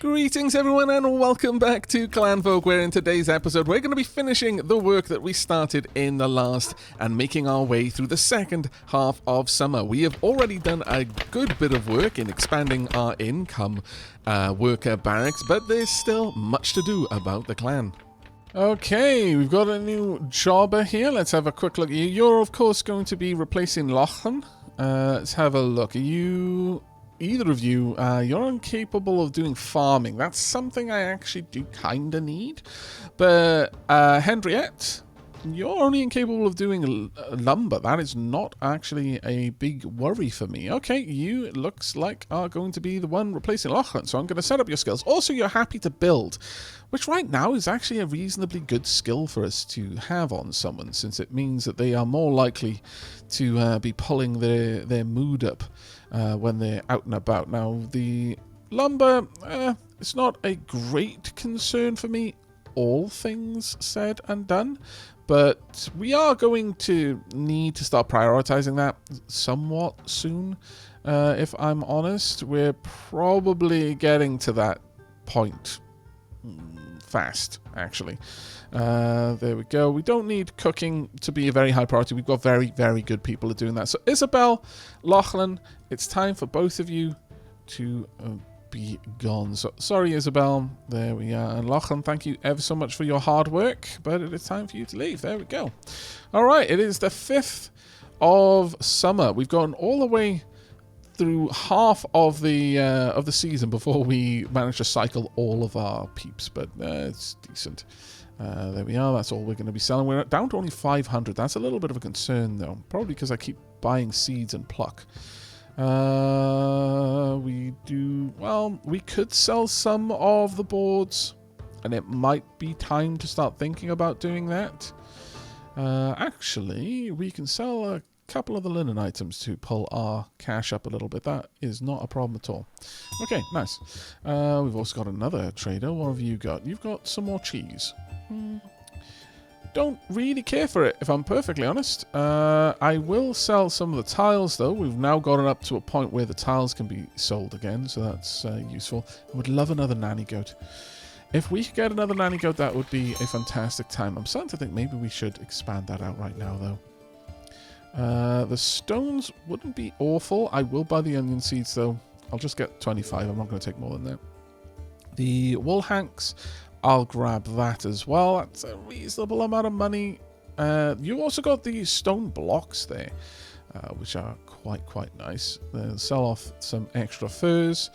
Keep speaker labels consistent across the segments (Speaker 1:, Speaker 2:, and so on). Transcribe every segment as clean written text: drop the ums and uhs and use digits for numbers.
Speaker 1: Greetings everyone and welcome back to Clanfolk, where in today's episode we're going to be finishing the work that we started in the last and making our way through the second half of summer. We have already done a good bit of work in expanding our income worker barracks, but there's still much to do about the clan. Okay, we've got a new jobber here. Let's have a quick look at you. You're of course going to be replacing Lachlan. Let's have a look. Either of you, you're incapable of doing farming. That's something I actually do kind of need. But Henriette, you're only incapable of doing lumber. That is not actually a big worry for me. Okay, you, it looks like, are going to be the one replacing Lachlan. So I'm going to set up your skills. Also, you're happy to build, which right now is actually a reasonably good skill for us to have on someone, since it means that they are more likely to be pulling their mood up when they're out and about. Now, the lumber, it's not a great concern for me, all things said and done, but we are going to need to start prioritizing that somewhat soon. If I'm honest, we're probably getting to that point fast, actually. There we go. We don't need cooking to be a very high priority. We've got very, very good people at doing that. So Isabel, Lachlan, it's time for both of you to be gone. So sorry, Isabel. There we are. And Lachlan, thank you ever so much for your hard work, but it is time for you to leave. There we go. All right, it is the 5th of summer. We've gone all the way through half of the season before we managed to cycle all of our peeps, but it's decent. There we are. That's all we're going to be selling. We're down to only 500. That's a little bit of a concern, though. Probably because I keep buying seeds and pluck. We could sell some of the boards, and it might be time to start thinking about doing that. Actually, we can sell a couple of the linen items to pull our cash up a little bit. That is not a problem at all. Okay, nice. We've also got another trader. What have you got? You've got some more cheese. Don't really care for it, if I'm perfectly honest. I will sell some of the tiles, though. We've now gotten up to a point where the tiles can be sold again, so that's useful. I would love another nanny goat. If we could get another nanny goat, that would be a fantastic time. I'm starting to think maybe we should expand that out right now, though. The stones wouldn't be awful. I will buy the onion seeds, though. I'll just get 25. I'm not going to take more than that. The wool hanks, I'll grab that as well. That's a reasonable amount of money. You also got the stone blocks there, which are quite nice. They'll sell off some extra furs.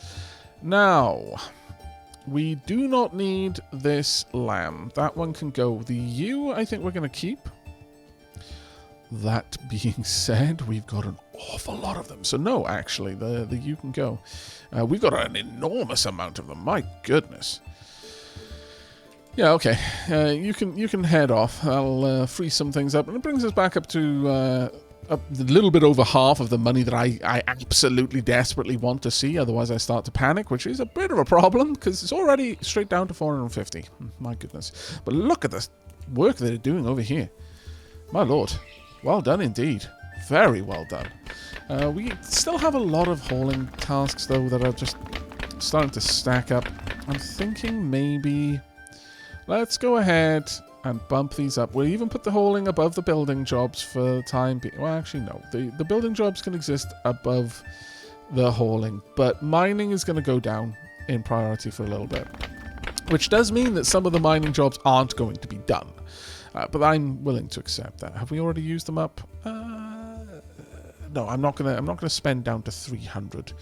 Speaker 1: Now, we do not need this lamb. That one can go. The ewe, I think we're going to keep. That being said, we've got an awful lot of them. So no, actually, the ewe can go. We've got an enormous amount of them. My goodness. Yeah, okay. You can head off. I'll free some things up, and it brings us back up to a little bit over half of the money that I absolutely desperately want to see. Otherwise, I start to panic, which is a bit of a problem because it's already straight down to 450. My goodness! But look at the work they're doing over here. My lord, well done indeed. Very well done. We still have a lot of hauling tasks though that are just starting to stack up. I'm thinking maybe. Let's go ahead and bump these up. We'll even put the hauling above the building jobs for the time being. Well, actually, no. The building jobs can exist above the hauling, but mining is going to go down in priority for a little bit, which does mean that some of the mining jobs aren't going to be done. But I'm willing to accept that. Have we already used them up? No, I'm not gonna spend down to 300.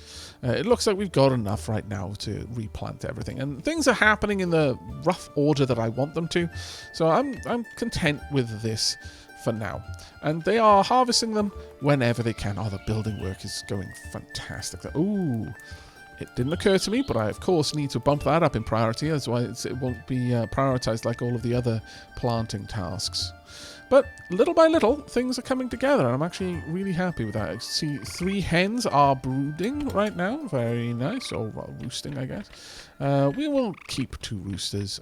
Speaker 1: It looks like we've got enough right now to replant everything, and things are happening in the rough order that I want them to. So I'm content with this for now. And they are harvesting them whenever they can. Oh, the building work is going fantastic. Ooh, it didn't occur to me, but I of course need to bump that up in priority, otherwise it won't be prioritized like all of the other planting tasks. But little by little, things are coming together, and I'm actually really happy with that. I see 3 hens are brooding right now. Very nice. Or roosting, I guess. We will keep 2 roosters.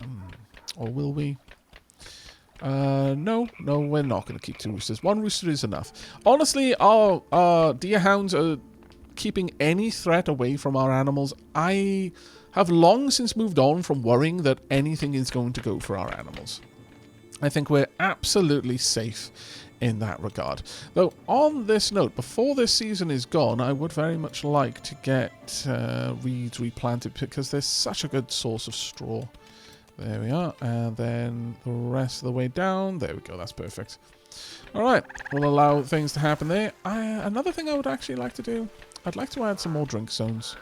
Speaker 1: Or will we? No, we're not going to keep 2 roosters. 1 rooster is enough. Honestly, our deer hounds are keeping any threat away from our animals. I have long since moved on from worrying that anything is going to go for our animals. I think we're absolutely safe in that regard. Though, on this note, before this season is gone, I would very much like to get reeds replanted because there's such a good source of straw. There we are. And then the rest of the way down. There we go. That's perfect. All right. We'll allow things to happen there. Another thing I would actually like to do, I'd like to add some more drink zones.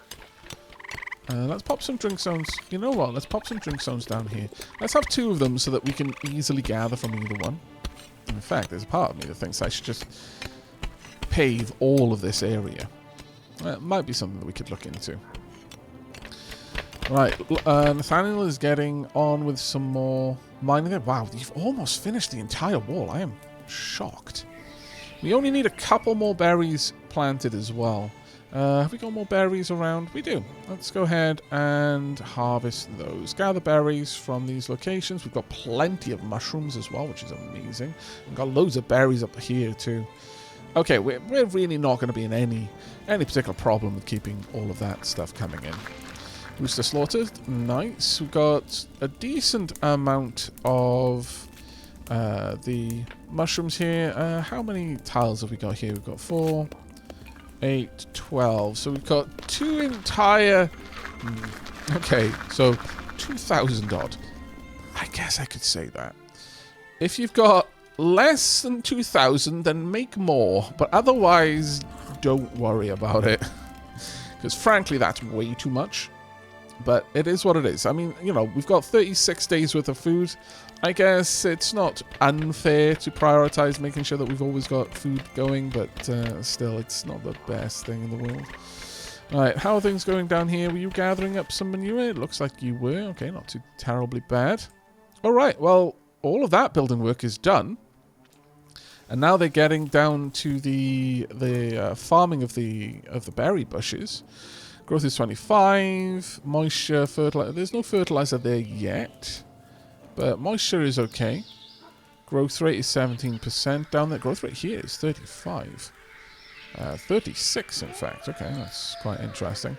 Speaker 1: Let's pop some drink zones. You know what? Let's pop some drink zones down here. Let's have 2 of them so that we can easily gather from either one. In fact, there's a part of me that thinks I should just pave all of this area. That might be something that we could look into. Right, Nathaniel is getting on with some more mining there. Wow, you've almost finished the entire wall. I am shocked. We only need a couple more berries planted as well. Have we got more berries around? We do. Let's go ahead and harvest those. Gather berries from these locations. We've got plenty of mushrooms as well, which is amazing. We've got loads of berries up here too. Okay, we're really not going to be in any particular problem with keeping all of that stuff coming in. Rooster slaughtered. Nice. We've got a decent amount of the mushrooms here. How many tiles have we got here? We've got 4... 8, 12. So we've got 2 entire... Okay, so 2,000 odd. I guess I could say that. If you've got less than 2,000, then make more. But otherwise, don't worry about it. Because frankly, that's way too much. But it is what it is. I mean, you know, we've got 36 days worth of food. I guess it's not unfair to prioritize making sure that we've always got food going, but still, it's not the best thing in the world. Alright, how are things going down here? Were you gathering up some manure? It looks like you were. Okay, not too terribly bad. Alright, well, all of that building work is done. And now they're getting down to the farming of the berry bushes. Growth is 25. Moisture, fertilizer. There's no fertilizer there yet. But moisture is okay. Growth rate is 17% down there. Growth rate here is 35. 36, in fact. Okay, that's quite interesting.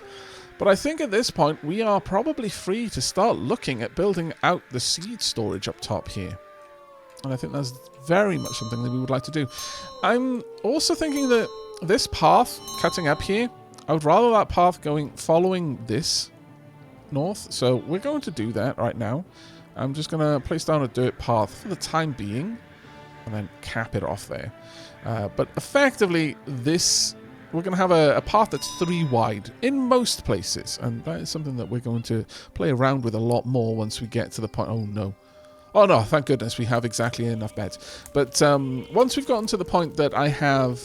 Speaker 1: But I think at this point, we are probably free to start looking at building out the seed storage up top here. And I think that's very much something that we would like to do. I'm also thinking that this path cutting up here, I would rather that path following this north. So we're going to do that right now. I'm just going to place down a dirt path for the time being and then cap it off there. But effectively, we're going to have a path that's 3 wide in most places. And that is something that we're going to play around with a lot more once we get to the point. Oh, no. Oh, no, thank goodness we have exactly enough beds. But once we've gotten to the point that I have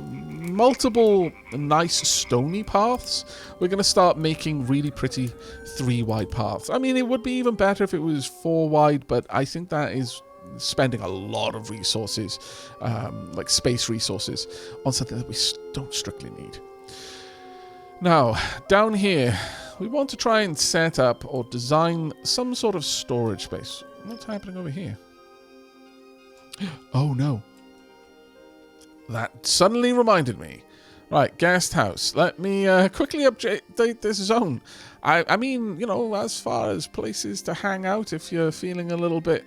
Speaker 1: multiple nice stony paths, we're going to start making really pretty 3 wide paths. I mean, it would be even better if it was 4 wide, but I think that is spending a lot of resources, like space resources, on something that we don't strictly need. Now, down here, we want to try and set up or design some sort of storage space. What's happening over here? Oh, no. That suddenly reminded me. Right, guest house. Let me quickly update this zone. I mean, you know, as far as places to hang out, if you're feeling a little bit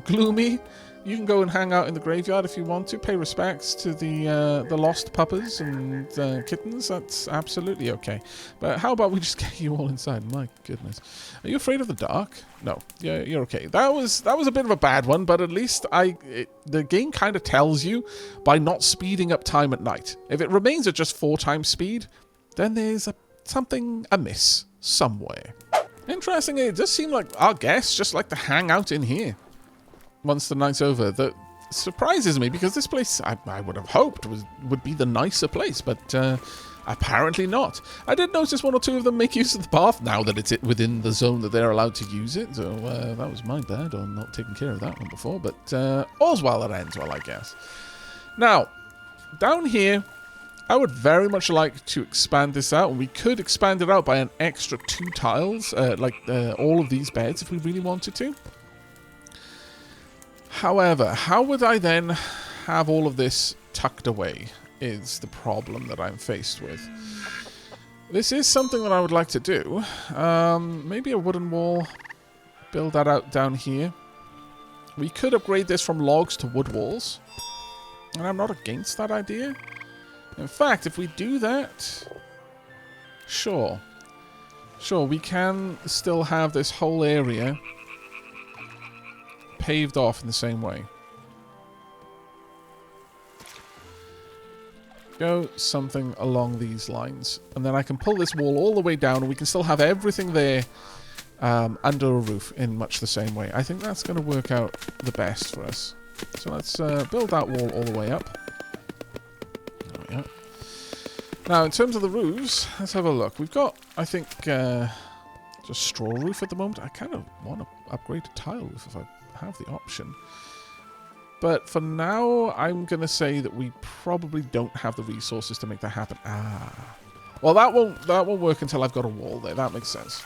Speaker 1: gloomy, you can go and hang out in the graveyard if you want to. Pay respects to the lost puppers and kittens. That's absolutely okay. But how about we just get you all inside? My goodness. Are you afraid of the dark? No. Yeah, you're okay. That was a bit of a bad one, but at least the game kind of tells you by not speeding up time at night. If it remains at just 4 times speed, then there's something amiss somewhere. Interestingly, it does seem like our guests just like to hang out in here once the night's over. That surprises me because this place I would have hoped would be the nicer place, but apparently not. I did notice 1 or 2 of them make use of the path now that it's within the zone that they're allowed to use it, so that was my bad on not taking care of that one before, but all's well that ends well, I guess. Now, down here, I would very much like to expand this out, and we could expand it out by an extra 2 tiles, like all of these beds if we really wanted to. However, how would I then have all of this tucked away? is the problem that I'm faced with. This is something that I would like to do. Maybe a wooden wall. Build that out down here. We could upgrade this from logs to wood walls. And I'm not against that idea. In fact, if we do that... Sure. Sure, we can still have this whole area paved off in the same way. Go something along these lines. And then I can pull this wall all the way down and we can still have everything there under a roof in much the same way. I think that's going to work out the best for us. So let's build that wall all the way up. There we go. Now, in terms of the roofs, let's have a look. We've got, I think, just straw roof at the moment. I kind of want to upgrade to tile roof if I have the option. But for now, I'm going to say that we probably don't have the resources to make that happen. Well, that won't work until I've got a wall there. That makes sense.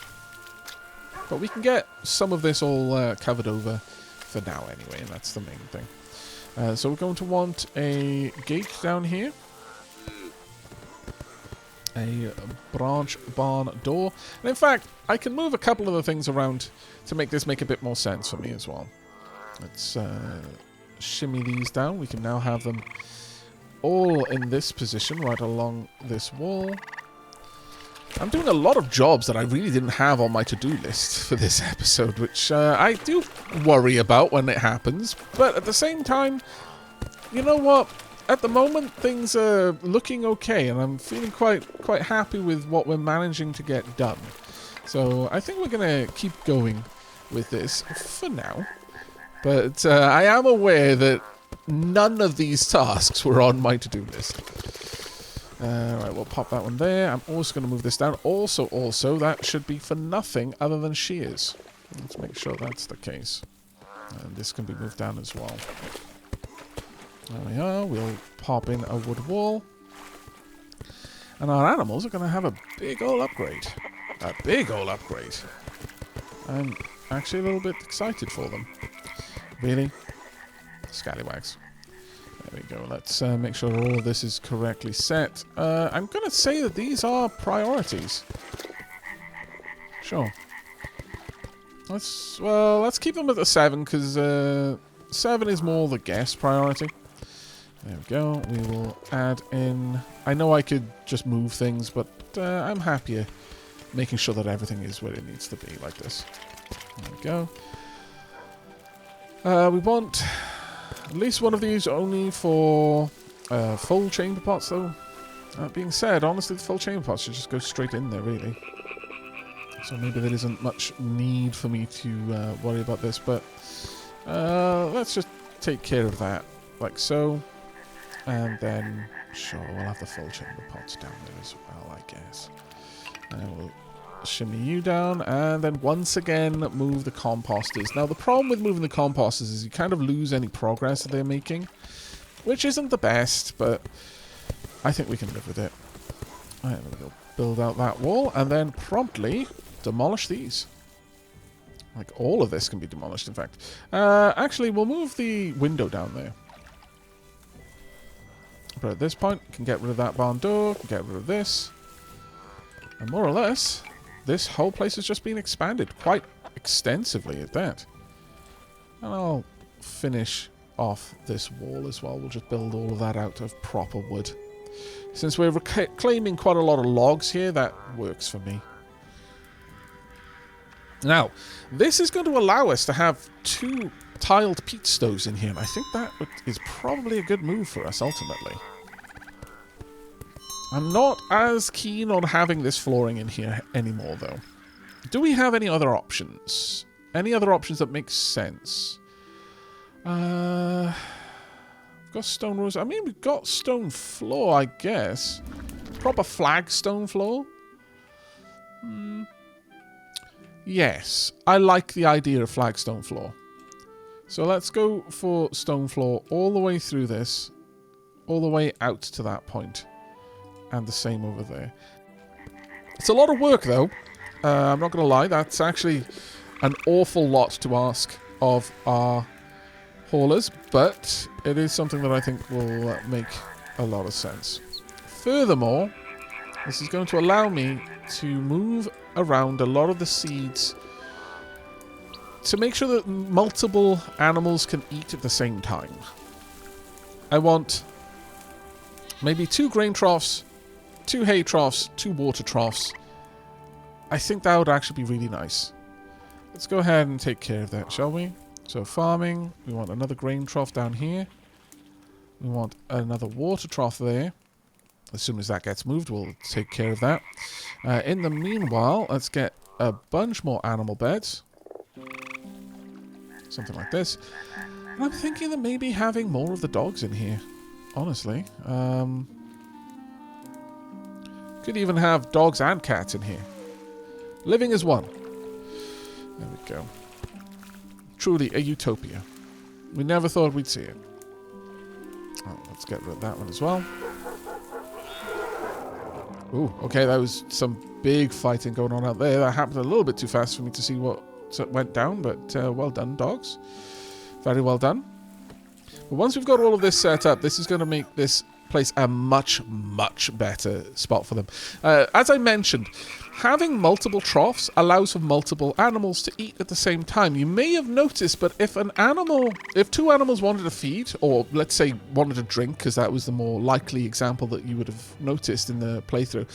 Speaker 1: But we can get some of this all covered over for now anyway, and that's the main thing. So we're going to want a gate down here. A branch barn door. And in fact, I can move a couple of the things around to make this make a bit more sense for me as well. Let's shimmy these down. We can now have them all in this position right along this wall. I'm doing a lot of jobs that I really didn't have on my to-do list for this episode, which I do worry about when it happens. But at the same time, you know what? At the moment, things are looking okay, and I'm feeling quite happy with what we're managing to get done. So I think we're going to keep going with this for now. But I am aware that none of these tasks were on my to-do list. Right, we'll pop that one there. I'm also going to move this down. Also, that should be for nothing other than shears. Let's make sure that's the case. And this can be moved down as well. There we are. We'll pop in a wood wall. And our animals are going to have a big old upgrade. A big old upgrade. I'm actually a little bit excited for them. Really? Scallywags. There we go. Let's make sure all of this is correctly set. I'm going to say that these are priorities. Sure. Let's keep them at the 7, because 7 is more the guest priority. There we go. We will add in... I know I could just move things, but I'm happier making sure that everything is where it needs to be, like this. There we go. We want at least one of these only for full chamber pots, though. That being said, honestly, the full chamber pots should just go straight in there, really. So maybe there isn't much need for me to worry about this, but let's just take care of that, like so. And then, sure, we'll have the full chamber pots down there as well, I guess. And we'll shimmy you down, and then once again move the composters. Now, the problem with moving the composters is you kind of lose any progress that they're making, which isn't the best, but I think we can live with it. Alright, we'll build out that wall, and then promptly demolish these. Like, all of this can be demolished, in fact. Actually, we'll move the window down there. But at this point, can get rid of that barn door, can get rid of this. And more or less, this whole place has just been expanded quite extensively at that. And I'll finish off this wall as well. We'll just build all of that out of proper wood. Since we're reclaiming quite a lot of logs here, that works for me. Now, this is going to allow us to have 2 tiled peat stoves in here, and I think that is probably a good move for us, ultimately. I'm not as keen on having this flooring in here anymore, though. Do we have any other options? Any other options that make sense? We've got stone rows. I mean, we've got stone floor, I guess. Proper flagstone floor? Yes, I like the idea of flagstone floor. So let's go for stone floor all the way through this, all the way out to that point, and the same over there. It's a lot of work, though. I'm not going to lie, that's actually an awful lot to ask of our haulers, but it is something that I think will make a lot of sense. Furthermore, this is going to allow me to move around a lot of the seeds to make sure that multiple animals can eat at the same time. I want maybe 2 grain troughs, 2 hay troughs, 2 water troughs. I think that would actually be really nice. Let's go ahead and take care of that, shall we? So farming, we want another grain trough down here. We want another water trough there. As soon as that gets moved, we'll take care of that. In the meanwhile, let's get a bunch more animal beds. Something like this. And I'm thinking that maybe having more of the dogs in here. Honestly. Could even have dogs and cats in here. Living as one. There we go. Truly a utopia. We never thought we'd see it. Oh, let's get rid of that one as well. Ooh, okay, that was some big fighting going on out there. That happened a little bit too fast for me to see what went down, but well done, dogs. Very well done. But once we've got all of this set up, this is going to make this place a much, much better spot for them. As I mentioned, having multiple troughs allows for multiple animals to eat at the same time. You may have noticed, but if 2 animals wanted to feed, or let's say wanted to drink, because that was the more likely example that you would have noticed in the playthrough,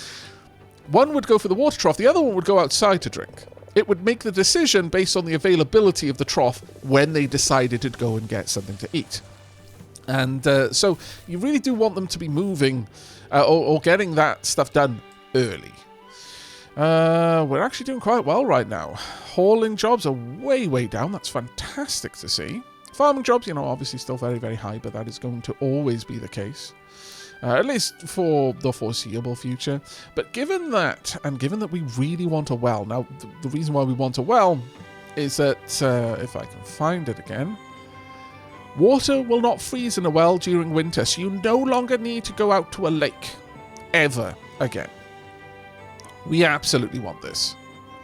Speaker 1: one would go for the water trough, the other one would go outside to drink. It would make the decision based on the availability of the trough when they decided to go and get something to eat. And so you really do want them to be moving or getting that stuff done early. We're actually doing quite well right now. Hauling jobs are way, way down. That's fantastic to see. Farming jobs, obviously still very, very high, but that is going to always be the case. At least for the foreseeable future. But given that, and given that we really want a well, now the reason why we want a well is that, if I can find it again, water will not freeze in a well during winter, so you no longer need to go out to a lake, ever again. We absolutely want this.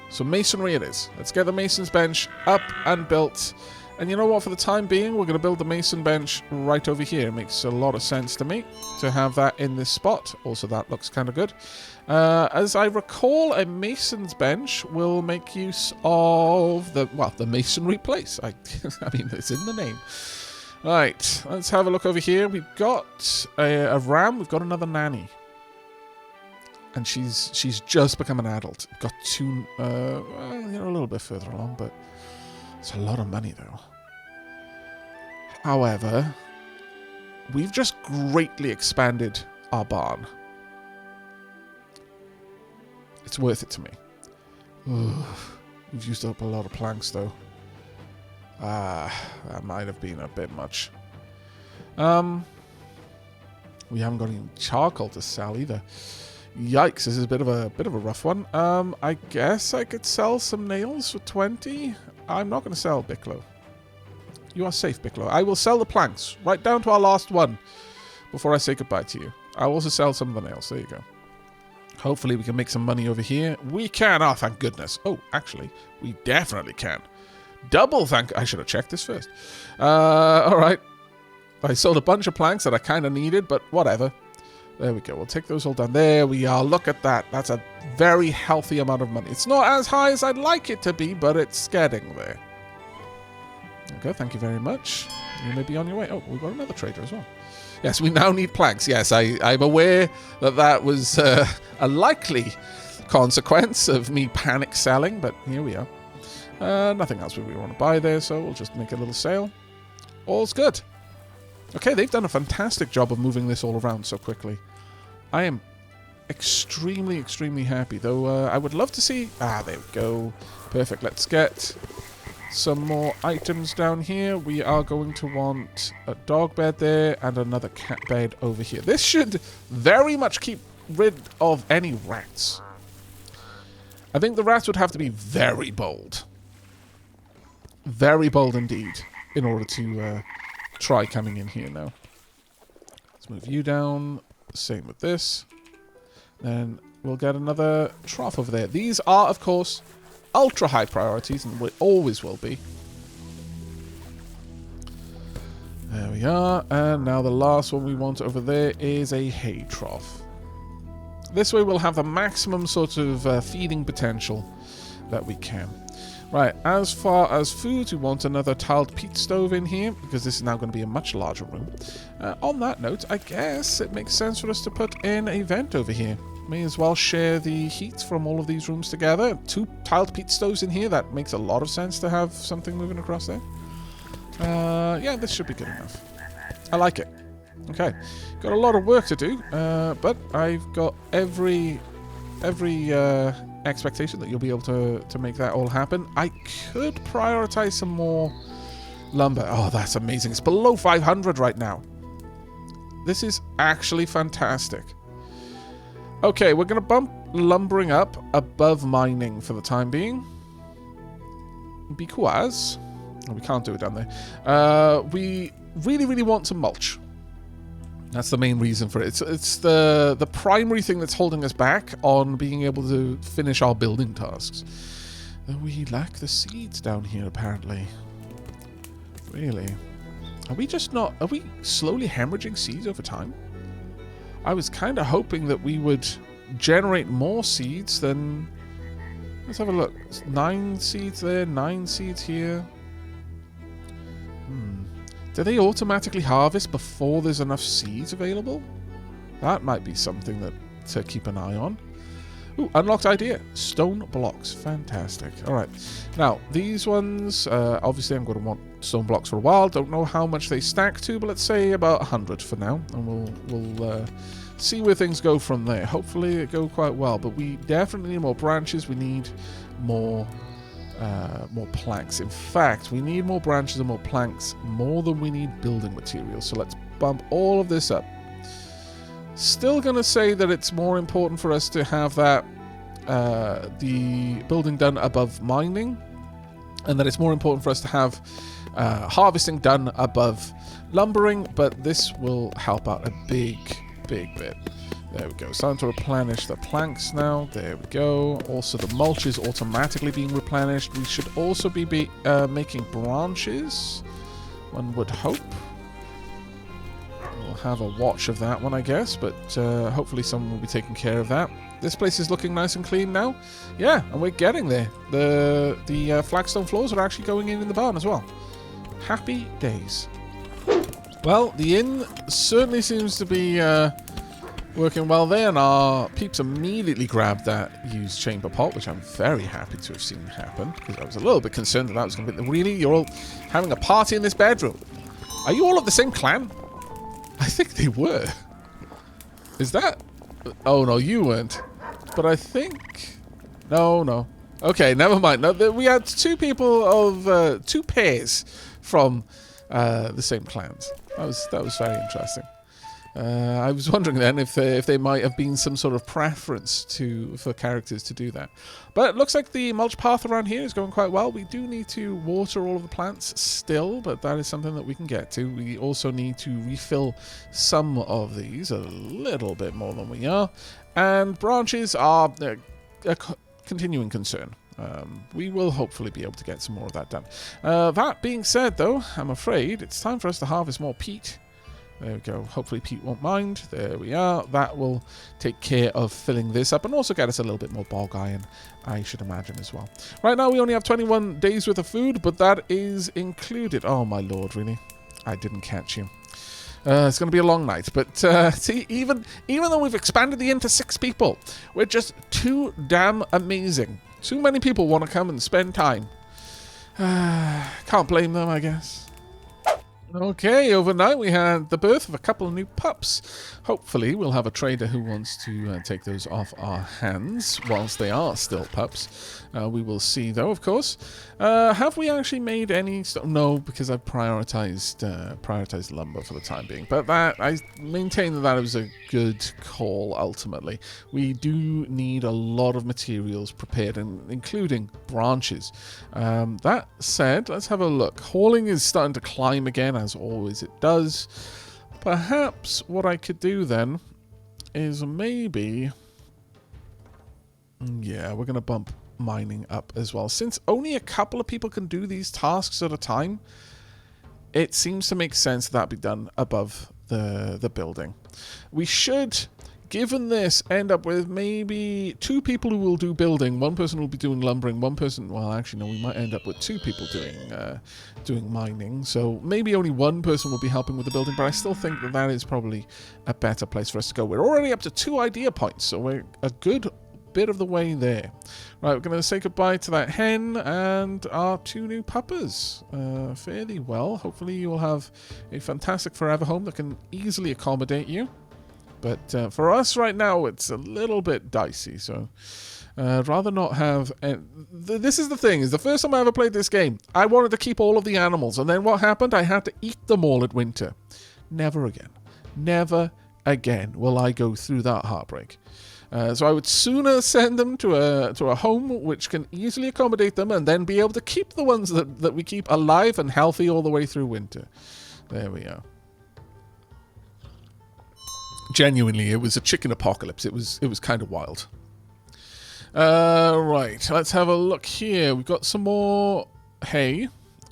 Speaker 1: So masonry it is. Let's get the mason's bench up and built. And you know what, for the time being, we're going to build the mason bench right over here. It makes a lot of sense to me to have that in this spot. Also, that looks kind of good. As I recall, a mason's bench will make use of the masonry place. I mean, it's in the name. Right, let's have a look over here. We've got a ram. We've got another nanny. And she's just become an adult. Got 2, a little bit further along, but it's a lot of money, though. However, we've just greatly expanded our barn. It's worth it to me. We've used up a lot of planks, though. That might have been a bit much. We haven't got any charcoal to sell either. Yikes, this is a bit of a rough one. I guess I could sell some nails for 20. I'm not going to sell Bicklow. You are safe, Bicklow. I will sell the planks, right down to our last one, before I say goodbye to you. I'll also sell some of the nails. There you go. Hopefully we can make some money over here. We can. Oh, thank goodness. Oh, actually, we definitely can. Double thank... I should have checked this first. All right. I sold a bunch of planks that I kind of needed, but whatever. There we go. We'll take those all down. There we are. Look at that. That's a very healthy amount of money. It's not as high as I'd like it to be, but it's getting there. Okay, thank you very much. You may be on your way. Oh, we've got another trader as well. Yes, we now need planks. Yes, I'm aware that was a likely consequence of me panic selling, but here we are. Nothing else we really want to buy there, so we'll just make a little sale. All's good. Okay, they've done a fantastic job of moving this all around so quickly. I am extremely, extremely happy, though I would love to see... Ah, there we go. Perfect. Let's get some more items down here. We are going to want a dog bed there and another cat bed over here. This should very much keep rid of any rats. I think the rats would have to be very bold. Very bold indeed in order to try coming in here now. Let's move you down. Same with this. Then we'll get another trough over there. These are, of course, ultra high priorities, and we always will be. There we are. And now the last one we want over there is a hay trough. This way we'll have the maximum sort of feeding potential that we can. Right, as far as food, we want another tiled peat stove in here, because this is now going to be a much larger room. On that note, I guess it makes sense for us to put in a vent over here. May as well share the heat from all of these rooms together. 2 tiled peat stoves in here, that makes a lot of sense to have something moving across there. Yeah, this should be good enough. I like it. Okay, got a lot of work to do, but I've got every expectation that you'll be able to make that all happen. I could prioritize some more lumber. Oh, that's amazing. It's below 500 right now. This is actually fantastic. Okay, we're going to bump lumbering up above mining for the time being. Because... we can't do it down there. We really want some mulch. That's the main reason for it. It's the primary thing that's holding us back on being able to finish our building tasks. We lack the seeds down here, apparently. Really? Are we just not... are we slowly hemorrhaging seeds over time? I was kind of hoping that we would generate more seeds than... let's have a look. 9 seeds there, 9 seeds here. Do they automatically harvest before there's enough seeds available? That might be something to keep an eye on. Ooh, unlocked idea. Stone blocks. Fantastic. Alright. Now, these ones, obviously I'm going to want stone blocks for a while. Don't know how much they stack to, but let's say about 100 for now. And we'll see where things go from there. Hopefully it go quite well. But we definitely need more branches. We need more planks. In fact, we need more branches and more planks more than we need building materials. So let's bump all of this up. Still gonna say that it's more important for us to have that the building done above mining, and that it's more important for us to have harvesting done above lumbering, but this will help out a big bit. There we go. It's time to replenish the planks now. There we go. Also, the mulch is automatically being replenished. We should also be making branches, one would hope. We'll have a watch of that one, I guess, but hopefully someone will be taking care of that. This place is looking nice and clean now. Yeah, and we're getting there. The flagstone floors are actually going in the barn as well. Happy days. Well, the inn certainly seems to be... working well there, and our peeps immediately grabbed that used chamber pot, which I'm very happy to have seen happen, because I was a little bit concerned that was going to be... really? You're all having a party in this bedroom? Are you all of the same clan? I think they were. Is that... oh, no, you weren't. But I think... no. Okay, never mind. No, we had 2 people of... 2 pairs from the same clans. That was very interesting. I was wondering then if they might have been some sort of preference for characters to do that. But it looks like the mulch path around here is going quite well. We do need to water all of the plants still, but that is something that we can get to. We also need to refill some of these, a little bit more than we are. And branches are a continuing concern. We will hopefully be able to get some more of that done. That being said, though, I'm afraid it's time for us to harvest more peat. There we go. Hopefully Pete won't mind. There we are. That will take care of filling this up and also get us a little bit more bog iron, I should imagine, as well. Right now we only have 21 days worth of food, but that is included. Oh my lord, really? I didn't catch you. It's going to be a long night, but see, even though we've expanded the inn to 6 people, we're just too damn amazing. Too many people want to come and spend time. Can't blame them, I guess. Okay, overnight we had the birth of a couple of new pups. Hopefully we'll have a trader who wants to take those off our hands whilst they are still pups. We will see, though, of course. Have we actually made any... no, because I've prioritized lumber for the time being. But that I maintain that was a good call, ultimately. We do need a lot of materials prepared, including branches. That said, let's have a look. Hauling is starting to climb again, as always it does. Perhaps what I could do then is maybe... yeah, we're going to bump mining up as well. Since only a couple of people can do these tasks at a time, it seems to make sense that be done above the building. We should, given this, end up with maybe 2 people who will do building. 1 person will be doing lumbering. 1 person, well, actually, no, we might end up with 2 people doing mining. So maybe only 1 person will be helping with the building, but I still think that that is probably a better place for us to go. We're already up to 2 idea points, so we're a good bit of the way there. Right, we're going to say goodbye to that hen and our 2 new puppers fairly well. Hopefully you will have a fantastic forever home that can easily accommodate you. But for us right now, it's a little bit dicey, so I'd rather not have... this is the thing, is the first time I ever played this game, I wanted to keep all of the animals, and then what happened? I had to eat them all at winter. Never again. Never again will I go through that heartbreak. So I would sooner send them to a home which can easily accommodate them, and then be able to keep the ones that we keep alive and healthy all the way through winter. There we are. Genuinely, it was a chicken apocalypse. It was kind of wild. Right, let's have a look here. We've got some more hay.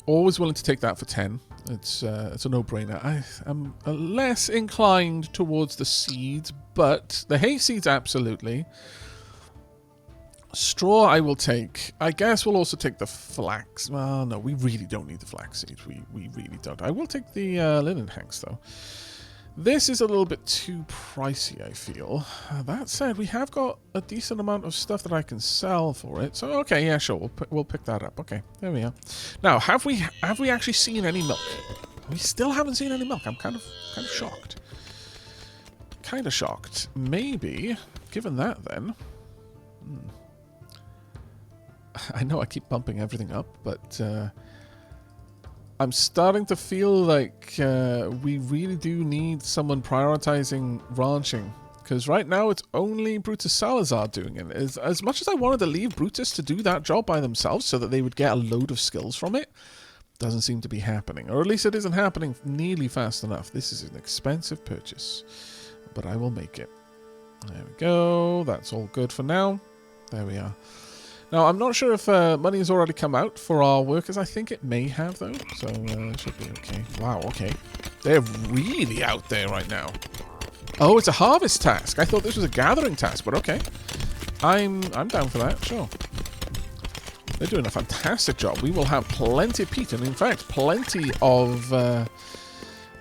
Speaker 1: Always willing to take that for 10. It's a no-brainer. I'm less inclined towards the seeds, but the hay seeds, absolutely. Straw I will take. I guess we'll also take the flax. Well, no, we really don't need the flax seeds. We really don't. I will take the linen hanks, though. This is a little bit too pricey, I feel. That said, we have got a decent amount of stuff that I can sell for it. So, okay, yeah, sure, we'll pick that up. Okay, there we are. Now, have we actually seen any milk? We still haven't seen any milk. I'm kind of shocked. Kind of shocked. Maybe, given that, then. I know I keep bumping everything up, but I'm starting to feel like we really do need someone prioritizing ranching. Because right now it's only Brutus Salazar doing it. As much as I wanted to leave Brutus to do that job by themselves so that they would get a load of skills from it, doesn't seem to be happening. Or at least it isn't happening nearly fast enough. This is an expensive purchase, but I will make it. There we go. That's all good for now. There we are. Now, I'm not sure if money has already come out for our workers. I think it may have, though. So, it should be okay. Wow, okay. They're really out there right now. Oh, it's a harvest task. I thought this was a gathering task, but okay. I'm down for that, sure. They're doing a fantastic job. We will have plenty of peat, and in fact, plenty of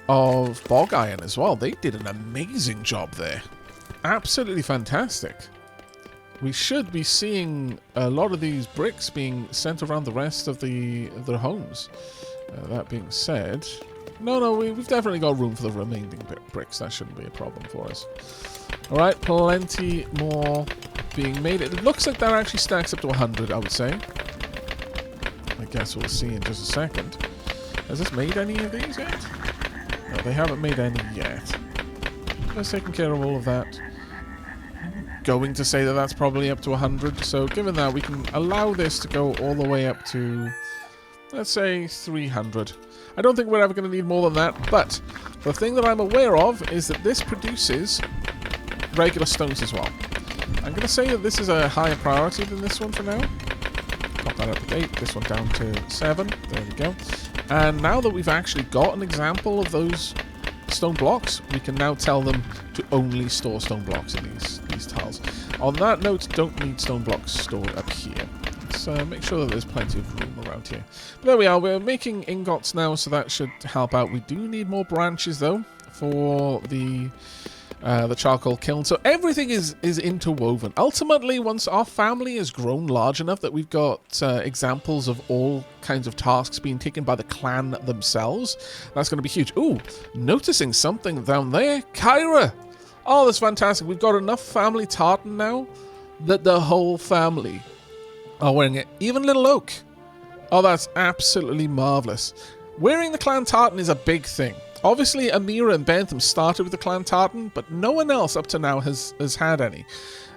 Speaker 1: bog iron as well. They did an amazing job there. Absolutely fantastic. We should be seeing a lot of these bricks being sent around the rest of their homes. That being said, no, we've definitely got room for the remaining bricks. That shouldn't be a problem for us. All right, plenty more being made. It looks like that actually stacks up to 100, I would say. I guess we'll see in just a second. Has this made any of these yet? No, they haven't made any yet. Let's taking care of all of that. Going to say that that's probably up to 100. So given that, we can allow this to go all the way up to, let's say, 300. I don't think we're ever going to need more than that, but the thing that I'm aware of is that this produces regular stones as well. I'm going to say that this is a higher priority than this one for now. Pop that up to 8, this one down to 7. There we go. And now that we've actually got an example of those stone blocks, we can now tell them to only store stone blocks in these tiles. On that note, don't need stone blocks stored up here. Let's make sure that there's plenty of room around here. But there we are, we're making ingots now, so that should help out. We do need more branches though for the charcoal kiln. So everything is interwoven. Ultimately, once our family has grown large enough that we've got examples of all kinds of tasks being taken by the clan themselves, that's going to be huge. Ooh, noticing something down there. Kyra! Oh, that's fantastic. We've got enough family tartan now that the whole family are wearing it. Even Little Oak. Oh, that's absolutely marvelous. Wearing the clan tartan is a big thing. Obviously, Amira and Bentham started with the clan tartan, but no one else up to now has had any.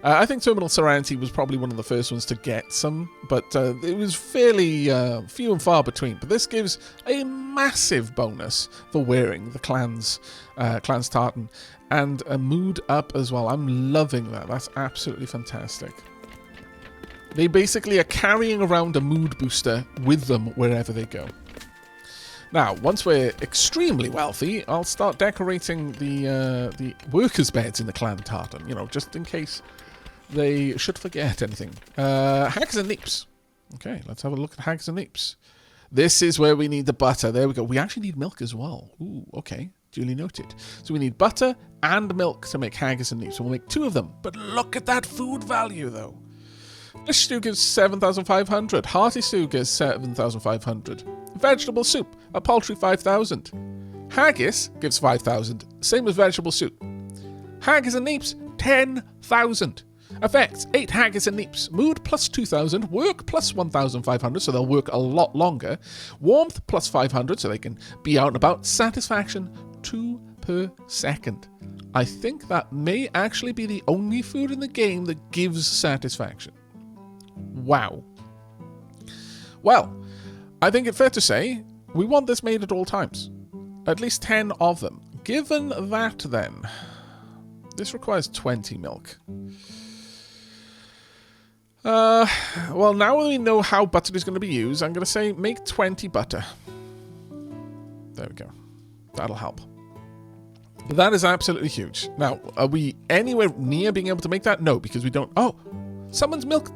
Speaker 1: I think Terminal Serenity was probably one of the first ones to get some, but it was fairly few and far between. But this gives a massive bonus for wearing the clan's tartan, and a mood up as well. I'm loving that. That's absolutely fantastic. They basically are carrying around a mood booster with them wherever they go. Now, once we're extremely wealthy, I'll start decorating the workers' beds in the clan tartan, you know, just in case they should forget anything. Hags and neeps. Okay, let's have a look at hags and neeps. This is where we need the butter. There we go. We actually need milk as well. Ooh, okay. Duly noted. So we need butter and milk to make haggis and neeps. So we'll make 2 of them. But look at that food value, though. Fish stew gives 7,500. Hearty stew gives 7,500. Vegetable soup, a paltry 5,000. Haggis gives 5,000. Same as vegetable soup. Haggis and neeps, 10,000. Effects, 8 haggis and neeps. Mood plus 2,000. Work plus 1,500, so they'll work a lot longer. Warmth plus 500, so they can be out and about. Satisfaction, 2 per second. I think that may actually be the only food in the game that gives satisfaction. Wow. Well, I think it's fair to say we want this made at all times. At least 10 of them. Given that, then, this requires 20 milk. Well, now that we know how butter is going to be used, I'm going to say make 20 butter. There we go. That'll help. But that is absolutely huge. Now, are we anywhere near being able to make that? No, because we don't... Oh! Someone's milk!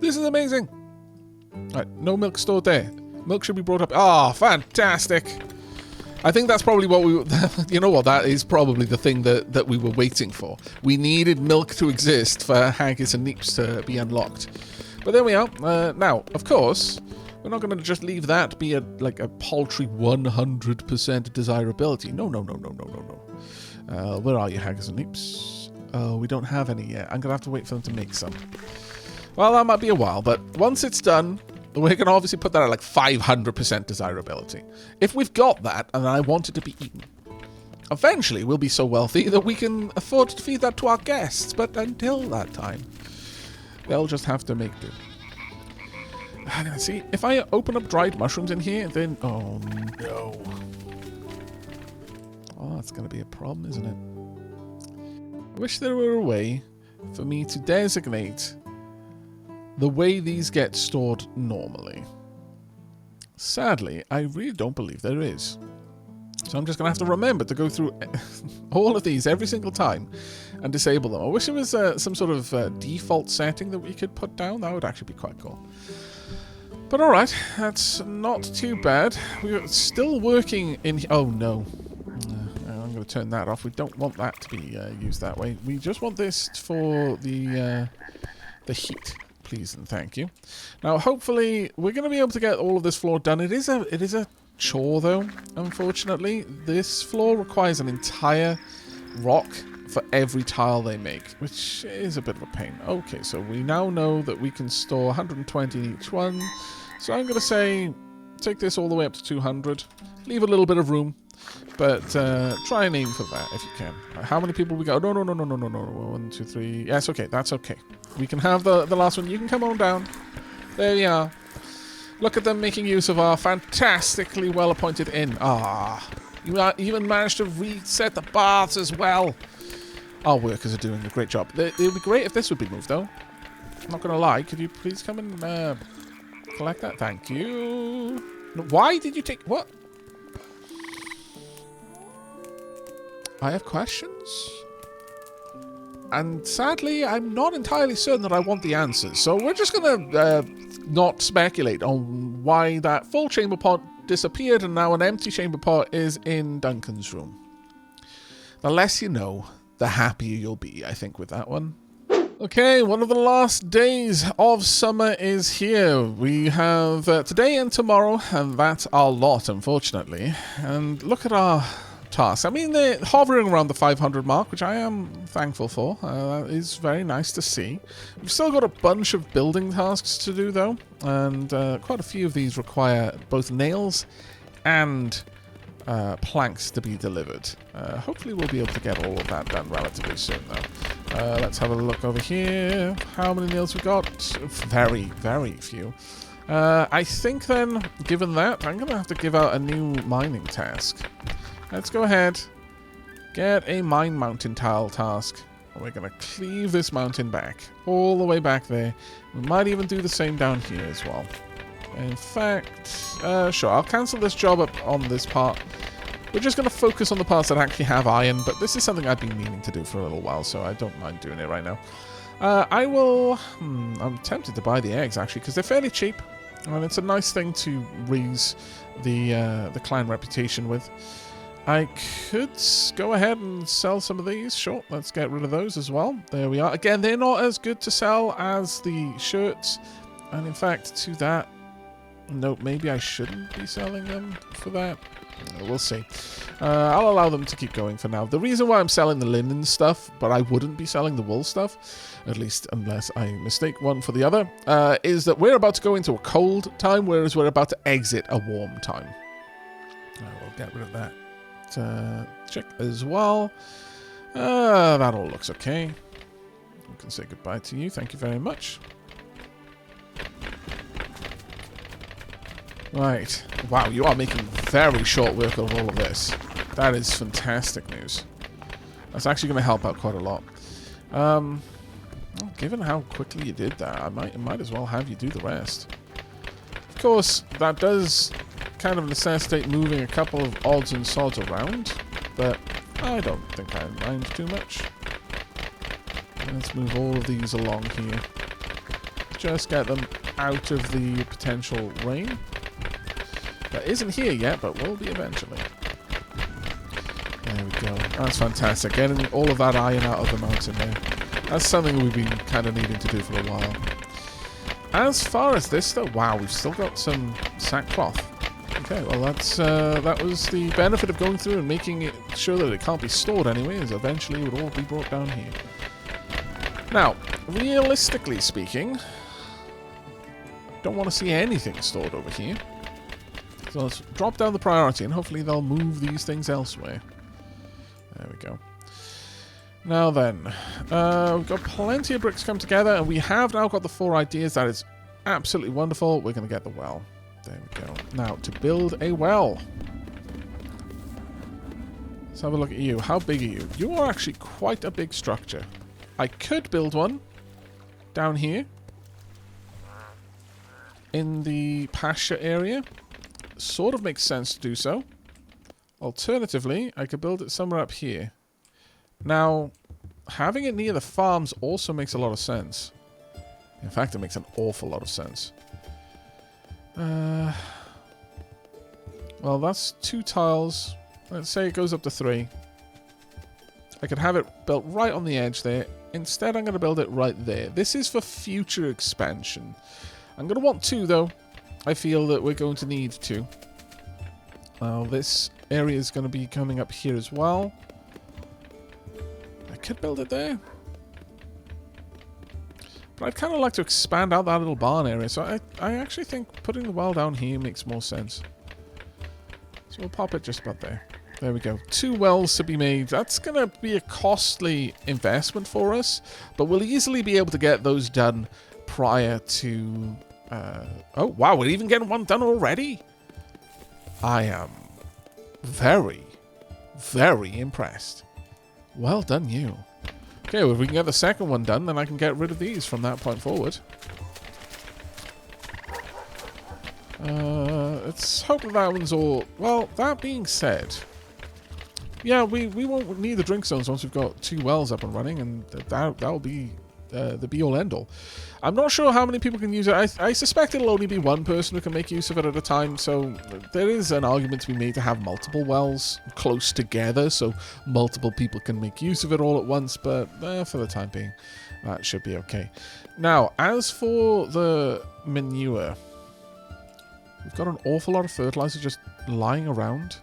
Speaker 1: This is amazing! Alright, no milk stored there. Milk should be brought up... Oh, fantastic! I think that's probably what we... You know what? That is probably the thing that we were waiting for. We needed milk to exist for haggis and neeps to be unlocked. But there we are. Now, of course, we're not going to just leave that be a paltry 100% desirability. No. Where are you, haggis and neeps? Oh, we don't have any yet. I'm going to have to wait for them to make some. Well, that might be a while, but once it's done... We can obviously put that at like 500% desirability. If we've got that, and I want it to be eaten, eventually we'll be so wealthy that we can afford to feed that to our guests. But until that time, they'll just have to make do. I'm gonna see, if I open up dried mushrooms in here, then... Oh, no. Oh, that's going to be a problem, isn't it? I wish there were a way for me to designate... the way these get stored normally. Sadly, I really don't believe there is. So I'm just going to have to remember to go through all of these every single time and disable them. I wish there was some sort of default setting that we could put down. That would actually be quite cool. But alright, that's not too bad. We're still working in... Oh no. I'm going to turn that off. We don't want that to be used that way. We just want this for the heat. Please and thank you. Now, hopefully, we're going to be able to get all of this floor done. It is a chore, though, unfortunately. This floor requires an entire rock for every tile they make, which is a bit of a pain. Okay, so we now know that we can store 120 in each one. So I'm going to say, take this all the way up to 200. Leave a little bit of room, but try and aim for that if you can. How many people we got? No. 1, 2, 3. Yes, okay, that's okay. We can have the last one. You can come on down. There you are. Look at them making use of our fantastically well-appointed inn. Ah, you even managed to reset the baths as well. Our workers are doing a great job. It would be great if this would be moved, though. I'm not going to lie. Could you please come and collect that? Thank you. Why did you take... What? I have questions. And sadly, I'm not entirely certain that I want the answers. So we're just going to not speculate on why that full chamber pot disappeared and now an empty chamber pot is in Duncan's room. The less you know, the happier you'll be, I think, with that one. Okay, one of the last days of summer is here. We have today and tomorrow, and that's our lot, unfortunately. And look at our... tasks. I mean, they're hovering around the 500 mark, which I am thankful for. That is very nice to see. We've still got a bunch of building tasks to do, though, and quite a few of these require both nails and planks to be delivered. Hopefully we'll be able to get all of that done relatively soon, though. Let's have a look over here. How many nails we got? Very, very few. I think, then, given that, I'm going to have to give out a new mining task. Let's go ahead, get a mine mountain tile task. We're going to cleave this mountain back, all the way back there. We might even do the same down here as well. In fact, sure, I'll cancel this job up on this part. We're just going to focus on the parts that actually have iron, but this is something I've been meaning to do for a little while, so I don't mind doing it right now. I will... I'm tempted to buy the eggs, actually, because they're fairly cheap, and it's a nice thing to raise the clan reputation with. I could go ahead and sell some of these. Sure, let's get rid of those as well. There we are. Again, they're not as good to sell as the shirts, and in fact, to that... Nope, maybe I shouldn't be selling them for that. We'll see. I'll allow them to keep going for now. The reason why I'm selling the linen stuff, but I wouldn't be selling the wool stuff, at least unless I mistake one for the other, is that we're about to go into a cold time, whereas we're about to exit a warm time. We'll get rid of that chick as well. That all looks okay. We can say goodbye to you. Thank you very much. Right. Wow, you are making very short work of all of this. That is fantastic news. That's actually going to help out quite a lot. Well, given how quickly you did that, I might as well have you do the rest. Of course, that does kind of necessitate moving a couple of odds and sods around, but I don't think I mind too much. Let's move all of these along here. Just get them out of the potential rain. That isn't here yet, but will be eventually. There we go. That's fantastic. Getting all of that iron out of the mountain there. That's something we've been kind of needing to do for a while. As far as this, though, wow, we've still got some sackcloth. Okay, well, that was the benefit of going through and making it sure that it can't be stored anyway, as eventually it would all be brought down here. Now, realistically speaking, don't want to see anything stored over here. So let's drop down the priority, and hopefully they'll move these things elsewhere. There we go. Now then, we've got plenty of bricks come together, and we have now got the 4 ideas. That is absolutely wonderful. We're going to get the well. There we go. Now, to build a well. Let's have a look at you. How big are you? You are actually quite a big structure. I could build one down here in the pasture area. Sort of makes sense to do so. Alternatively, I could build it somewhere up here. Now, having it near the farms also makes a lot of sense. In fact, it makes an awful lot of sense. Well, that's 2 tiles. Let's say it goes up to 3. I could have it built right on the edge there. Instead, I'm going to build it right there. This is for future expansion. I'm going to want 2, though. I feel that we're going to need 2. Now, this area is going to be coming up here as well. I could build it there. But I'd kind of like to expand out that little barn area. So I actually think putting the well down here makes more sense. So we'll pop it just about there. There we go. 2 wells to be made. That's going to be a costly investment for us. But we'll easily be able to get those done prior to... oh, wow, we're even getting one done already? I am very, very impressed. Well done, you. Okay, well, if we can get the second one done, then I can get rid of these from that point forward. Let's hope that one's all... Well, that being said... Yeah, we won't need the drink zones once we've got 2 wells up and running, and that'll be the be-all end-all. I'm not sure how many people can use it. I suspect it'll only be one person who can make use of it at a time, so there is an argument to be made to have multiple wells close together, so multiple people can make use of it all at once, but for the time being, that should be okay. Now, as for the manure, we've got an awful lot of fertilizer just lying around,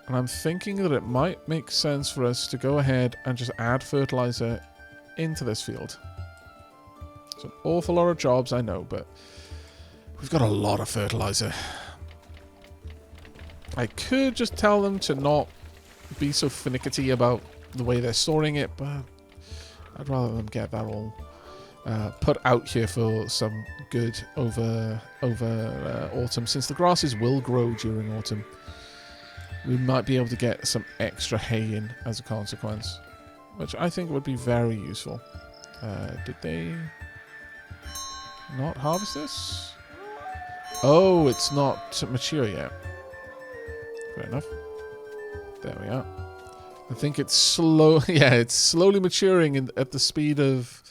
Speaker 1: and I'm thinking that it might make sense for us to go ahead and just add fertilizer into this field. It's an awful lot of jobs, I know, but we've got a lot of fertilizer. I could just tell them to not be so finicky about the way they're storing it, but I'd rather them get that all put out here for some good over autumn. Since the grasses will grow during autumn, we might be able to get some extra hay in as a consequence, which I think would be very useful. Did they not harvest this? Oh, it's not mature yet. Fair enough. There we are. I think it's slow. Yeah, it's slowly maturing at the speed of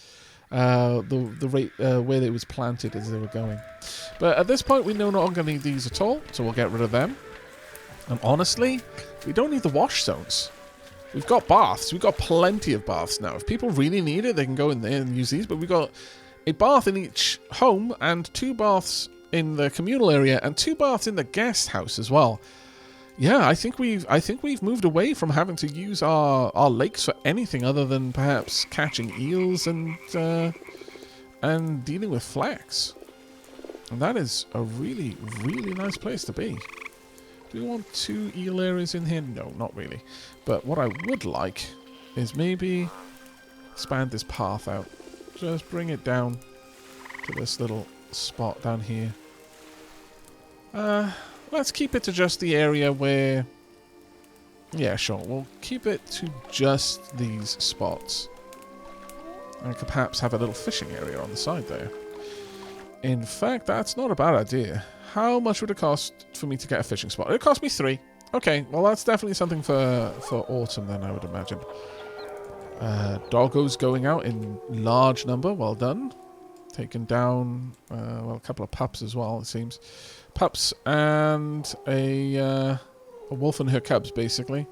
Speaker 1: the rate where it was planted as they were going. But at this point, we know not going to need these at all, so we'll get rid of them. And honestly, we don't need the wash zones. We've got baths. We've got plenty of baths now. If people really need it, they can go in there and use these. But we've got a bath in each home and 2 baths in the communal area and 2 baths in the guest house as well. Yeah, I think we've moved away from having to use our lakes for anything other than perhaps catching eels and dealing with flax. And that is a really, really nice place to be. Do we want 2 eel areas in here? No, not really. But what I would like is maybe expand this path out. Just bring it down to this little spot down here. Let's keep it to just the area where... Yeah, sure. We'll keep it to just these spots. And could perhaps have a little fishing area on the side there. In fact, that's not a bad idea. How much would it cost for me to get a fishing spot? It cost me 3. Okay, well that's definitely something for autumn then, I would imagine. Doggos going out in large number. Well done. Taken down, well, a couple of pups as well, it seems. Pups and a wolf and her cubs, basically.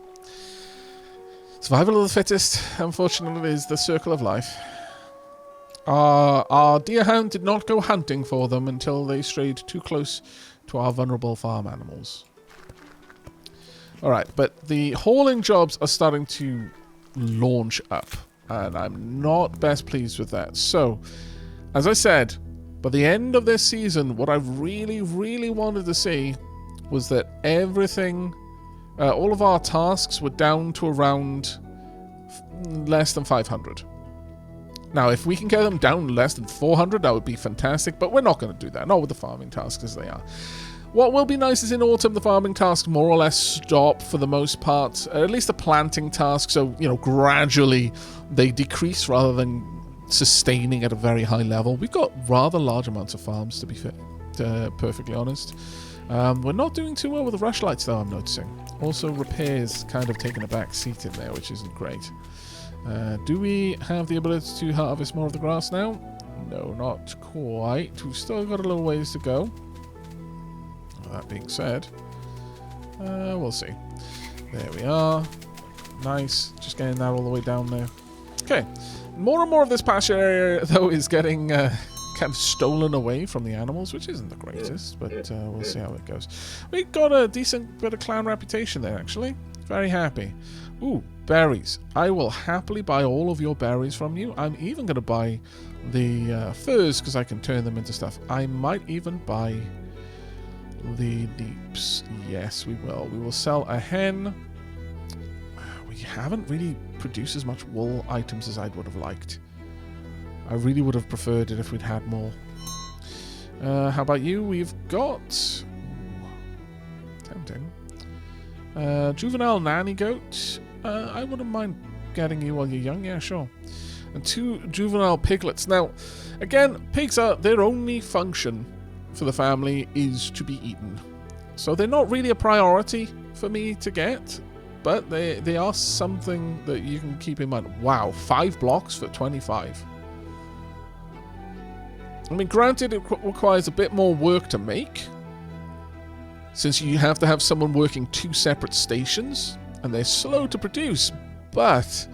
Speaker 1: Survival of the fittest, unfortunately, is the circle of life. Our deerhound did not go hunting for them until they strayed too close to our vulnerable farm animals. Alright, but the hauling jobs are starting to launch up, and I'm not best pleased with that. So, as I said, by the end of this season, what I really, really wanted to see was that everything, all of our tasks were down to around less than 500. Now, if we can get them down less than 400, that would be fantastic, but we're not going to do that, not with the farming tasks as they are. What will be nice is in autumn, the farming tasks more or less stop for the most part, at least the planting tasks, so, you know, gradually they decrease rather than sustaining at a very high level. We've got rather large amounts of farms, to be perfectly honest. We're not doing too well with the rush lights, though, I'm noticing. Also, repairs kind of taking a back seat in there, which isn't great. Do we have the ability to harvest more of the grass now? No, not quite. We've still got a little ways to go. That being said, we'll see. There we are. Nice. Just getting that all the way down there. Okay. More and more of this pasture area, though, is getting kind of stolen away from the animals, which isn't the greatest, but we'll see how it goes. We got a decent bit of clan reputation there, actually. Very happy. Ooh, berries. I will happily buy all of your berries from you. I'm even going to buy the furs, because I can turn them into stuff. I might even buy the deeps. Yes, we will. We will sell a hen. We haven't really produced as much wool items as I would have liked. I really would have preferred it if we'd had more. How about you? We've got... tempting. Juvenile nanny goat. I wouldn't mind getting you while you're young. Yeah, sure. And 2 juvenile piglets. Now, again, pigs are... their only function for the family is to be eaten. So they're not really a priority for me to get, but they are something that you can keep in mind. Wow, 5 blocks for 25. I mean, granted, it requires a bit more work to make, since you have to have someone working 2 separate stations, and they're slow to produce, but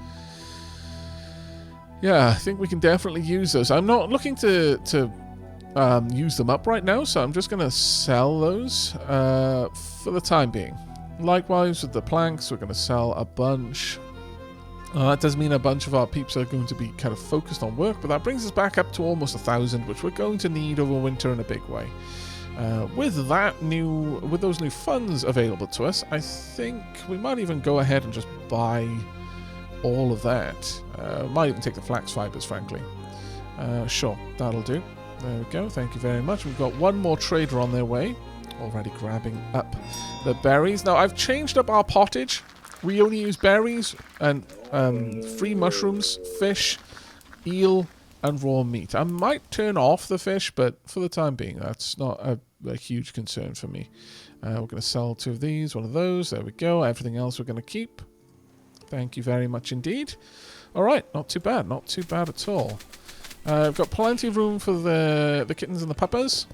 Speaker 1: yeah, I think we can definitely use those. I'm not looking to use them up right now, so I'm just going to sell those for the time being. Likewise with the planks, we're going to sell a bunch. That does mean a bunch of our peeps are going to be kind of focused on work, but that brings us back up to almost 1,000, which we're going to need over winter in a big way. With those new funds available to us, I think we might even go ahead and just buy all of that. Might even take the flax fibers, frankly. Sure, that'll do. There we go, thank you very much. We've got one more trader on their way, already grabbing up the berries. Now, I've changed up our pottage. We only use berries and free mushrooms, fish, eel, and raw meat. I might turn off the fish, but for the time being, that's not a huge concern for me. We're going to sell 2 of these, 1 of those. There we go. Everything else we're going to keep. Thank you very much indeed. All right, not too bad. Not too bad at all. I've got plenty of room for the kittens and the puppers.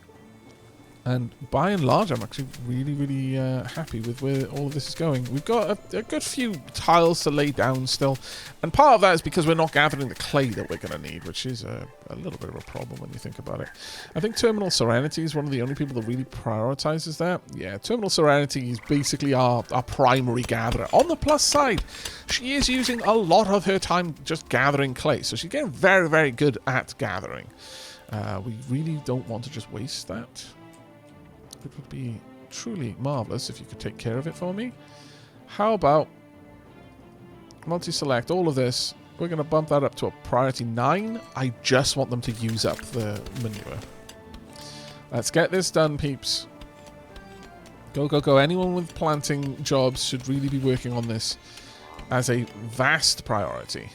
Speaker 1: And by and large, I'm actually really, really happy with where all of this is going. We've got a good few tiles to lay down still. And part of that is because we're not gathering the clay that we're going to need, which is a little bit of a problem when you think about it. I think Terminal Serenity is one of the only people that really prioritizes that. Yeah, Terminal Serenity is basically our primary gatherer. On the plus side, she is using a lot of her time just gathering clay. So she's getting very, very good at gathering. We really don't want to just waste that. It would be truly marvelous if you could take care of it for me. How about multi-select all of this? We're going to bump that up to a priority 9. I just want them to use up the manure. Let's get this done, peeps. Go, go, go. Anyone with planting jobs should really be working on this as a vast priority.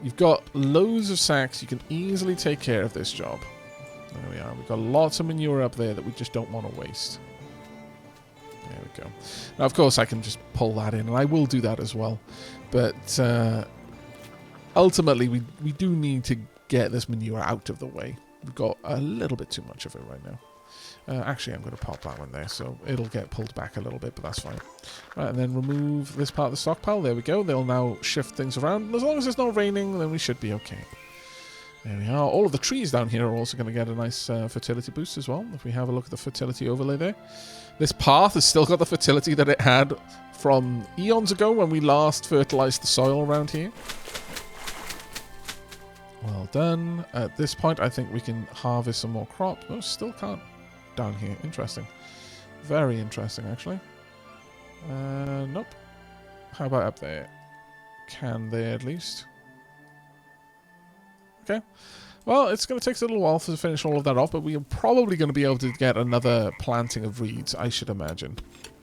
Speaker 1: You've got loads of sacks. You can easily take care of this job. There we are. We've got lots of manure up there that we just don't want to waste. There we go. Now, of course, I can just pull that in, and I will do that as well. But ultimately, we do need to get this manure out of the way. We've got a little bit too much of it right now. Actually, I'm going to pop that one there, so it'll get pulled back a little bit, but that's fine. Right, and then remove this part of the stockpile. There we go. They'll now shift things around. As long as it's not raining, then we should be okay. There we are. All of the trees down here are also going to get a nice fertility boost as well. If we have a look at the fertility overlay there. This path has still got the fertility that it had from eons ago when we last fertilized the soil around here. Well done. At this point, I think we can harvest some more crops. No, still can't down here. Interesting. Very interesting, actually. Nope. How about up there? Can they at least? Okay. Well, it's going to take us a little while to finish all of that off, but we are probably going to be able to get another planting of reeds, I should imagine.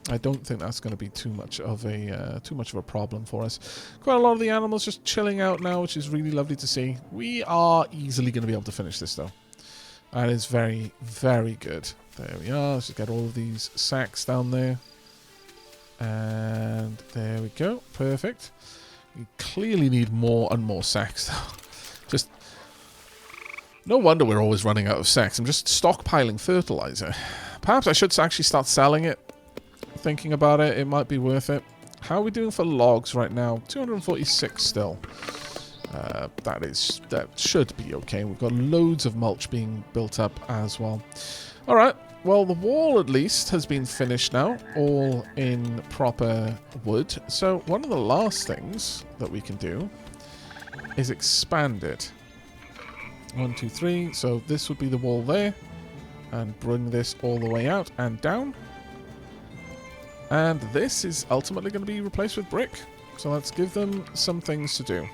Speaker 1: I don't think that's going to be too much of a problem for us. Quite a lot of the animals just chilling out now, which is really lovely to see. We are easily going to be able to finish this, though. That is very, very good. There we are. Let's just get all of these sacks down there. And there we go. Perfect. We clearly need more and more sacks, though. Just... no wonder we're always running out of sacks. I'm just stockpiling fertilizer. Perhaps I should actually start selling it. Thinking about it, it might be worth it. How are we doing for logs right now? 246 still. That should be okay. We've got loads of mulch being built up as well. Alright, well the wall at least has been finished now. All in proper wood. So one of the last things that we can do is expand it. 1, 2, 3. So this would be the wall there. And bring this all the way out and down. And this is ultimately going to be replaced with brick. So let's give them some things to do.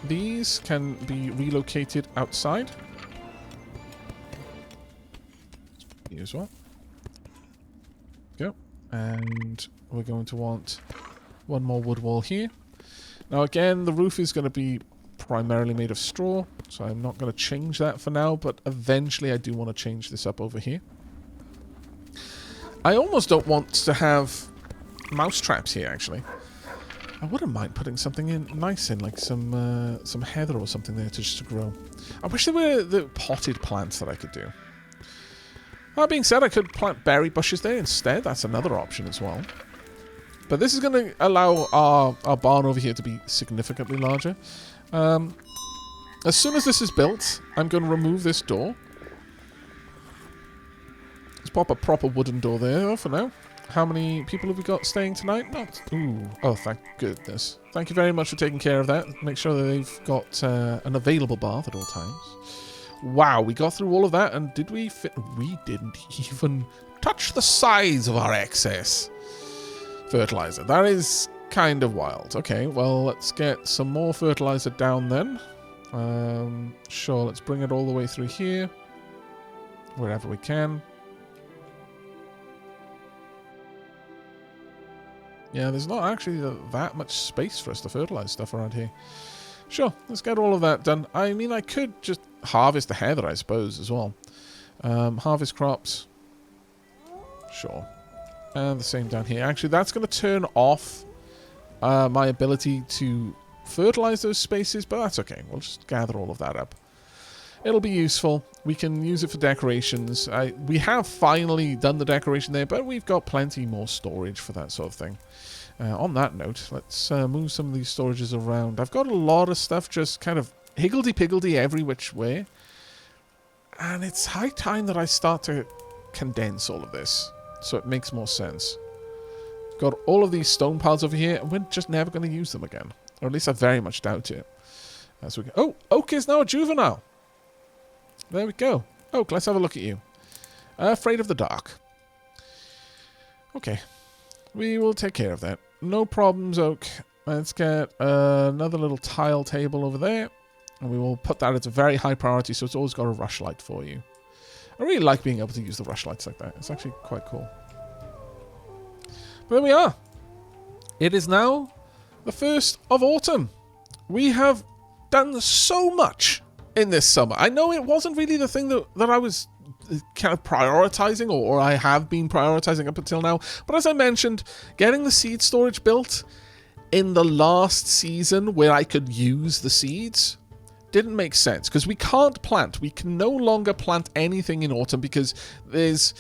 Speaker 1: These can be relocated outside. Here as well. Go. And we're going to want one more wood wall here. Now again, the roof is going to be primarily made of straw, so I'm not going to change that for now, but eventually I do want to change this up over here. I almost don't want to have mouse traps here, actually. I wouldn't mind putting something in nice in, like some heather or something there to grow. I wish there were the potted plants that I could do. That being said, I could plant berry bushes there instead. That's another option as well. But this is going to allow our barn over here to be significantly larger. As soon as this is built, I'm going to remove this door. Let's pop a proper wooden door there for now. How many people have we got staying tonight? Not. Ooh. Oh, thank goodness. Thank you very much for taking care of that. Make sure that they've got an available bath at all times. Wow, we got through all of that, and did we fit? We didn't even touch the size of our excess fertilizer. That is kind of wild. Okay, well, let's get some more fertilizer down then. Sure, let's bring it all the way through here. Wherever we can. Yeah, there's not actually that much space for us to fertilize stuff around here. Sure, let's get all of that done. I mean, I could just harvest the heather, I suppose, as well. Harvest crops. Sure. And the same down here. Actually, that's going to turn off my ability to fertilize those spaces, but that's okay. We'll just gather all of that up. It'll be useful. We can use it for decorations. We have finally done the decoration there, but we've got plenty more storage for that sort of thing. On that note, let's move some of these storages around. I've got a lot of stuff just kind of higgledy-piggledy every which way. And it's high time that I start to condense all of this, so it makes more sense. Got all of these stone piles over here, and we're just never going to use them again. Or at least I very much doubt it. As we go. Oh, Oak is now a juvenile. There we go. Oak, let's have a look at you. Afraid of the dark. Okay. We will take care of that. No problems, Oak. Let's get another little tile table over there. And we will put that at a very high priority, so it's always got a rush light for you. I really like being able to use the rush lights like that. It's actually quite cool. But there we are. It is now the 1st of autumn. We have done so much in this summer. I know it wasn't really the thing that I was kind of prioritizing, or I have been prioritizing up until now. But as I mentioned, getting the seed storage built in the last season where I could use the seeds didn't make sense, because we can't plant. We can no longer plant anything in autumn because there's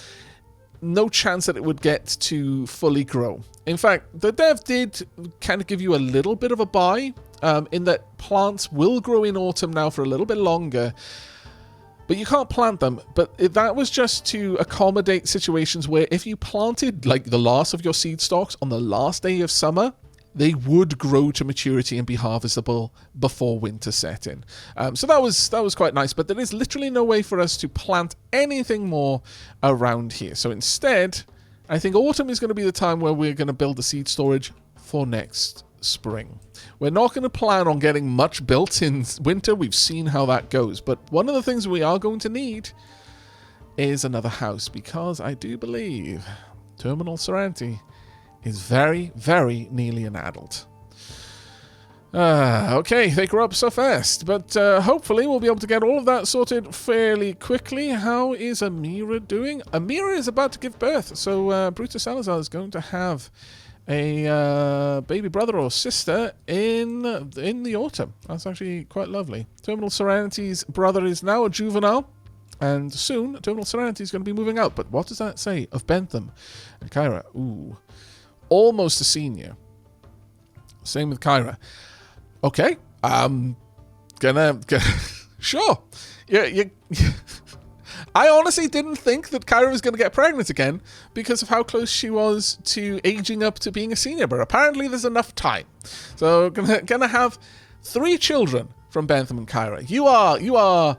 Speaker 1: no chance that it would get to fully grow. In fact, the dev did kind of give you a little bit of a buy, in that plants will grow in autumn now for a little bit longer, but you can't plant them. But that was just to accommodate situations where if you planted like the last of your seed stocks on the last day of summer, they would grow to maturity and be harvestable before winter set in. So that was quite nice, but there is literally no way for us to plant anything more around here. So instead, I think autumn is going to be the time where we're going to build the seed storage for next spring. We're not going to plan on getting much built in winter. We've seen how that goes. But one of the things we are going to need is another house, because I do believe Terminal Serenity is very, very nearly an adult. Okay, they grow up so fast, but hopefully we'll be able to get all of that sorted fairly quickly. How is Amira doing? Amira is about to give birth, so Brutus Salazar is going to have a baby brother or sister in the autumn. That's actually quite lovely. Terminal Serenity's brother is now a juvenile, and soon Terminal Serenity is going to be moving out. But what does that say of Bentham and Kyra? Ooh. Almost a senior. Same with Kyra. Okay. Gonna sure. You I honestly didn't think that Kyra was going to get pregnant again because of how close she was to aging up to being a senior, but apparently there's enough time. So gonna have 3 children from Bentham and Kyra. You are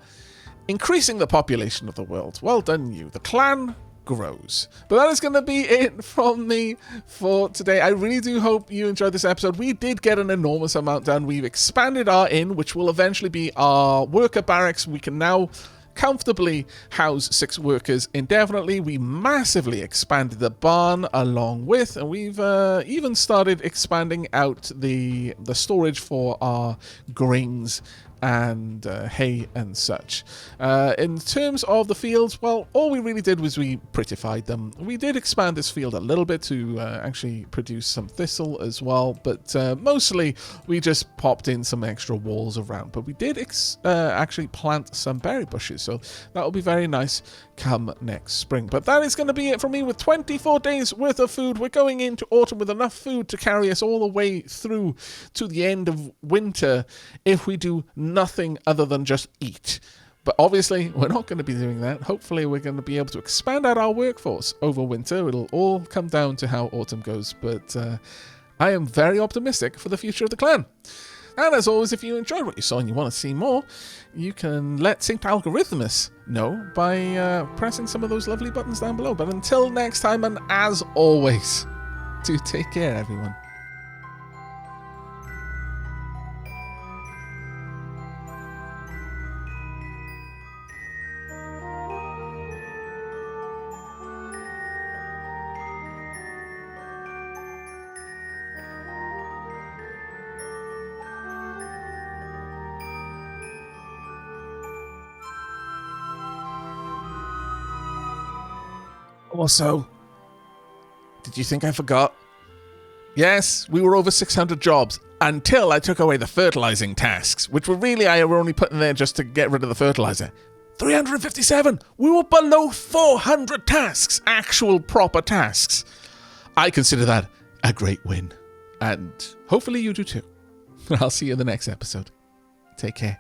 Speaker 1: increasing the population of the world. Well done, you. The clan grows. But that is going to be it from me for today. I really do hope you enjoyed this episode. We did get an enormous amount done. We've expanded our inn, which will eventually be our worker barracks. We can now comfortably house 6 workers indefinitely. We massively expanded the barn along with, and we've even started expanding out the storage for our grains and hay and such. In terms of the fields, well, all we really did was we prettified them. We did expand this field a little bit to actually produce some thistle as well, but mostly we just popped in some extra walls around. But we did actually plant some berry bushes, so that will be very nice come next spring. But that is going to be it from me with 24 days worth of food. We're going into autumn with enough food to carry us all the way through to the end of winter if we do nothing other than just eat. But obviously, we're not going to be doing that. Hopefully, we're going to be able to expand out our workforce over winter. It'll all come down to how autumn goes. But I am very optimistic for the future of the clan. And as always, if you enjoyed what you saw and you want to see more, you can let St. Algorithmus know by pressing some of those lovely buttons down below. But until next time, and as always, do take care, everyone. Also, did you think I forgot? Yes, we were over 600 jobs until I took away the fertilizing tasks, which were really I were only putting there just to get rid of the fertilizer. 357! We were below 400 tasks, actual proper tasks. I consider that a great win. And hopefully you do too. I'll see you in the next episode. Take care.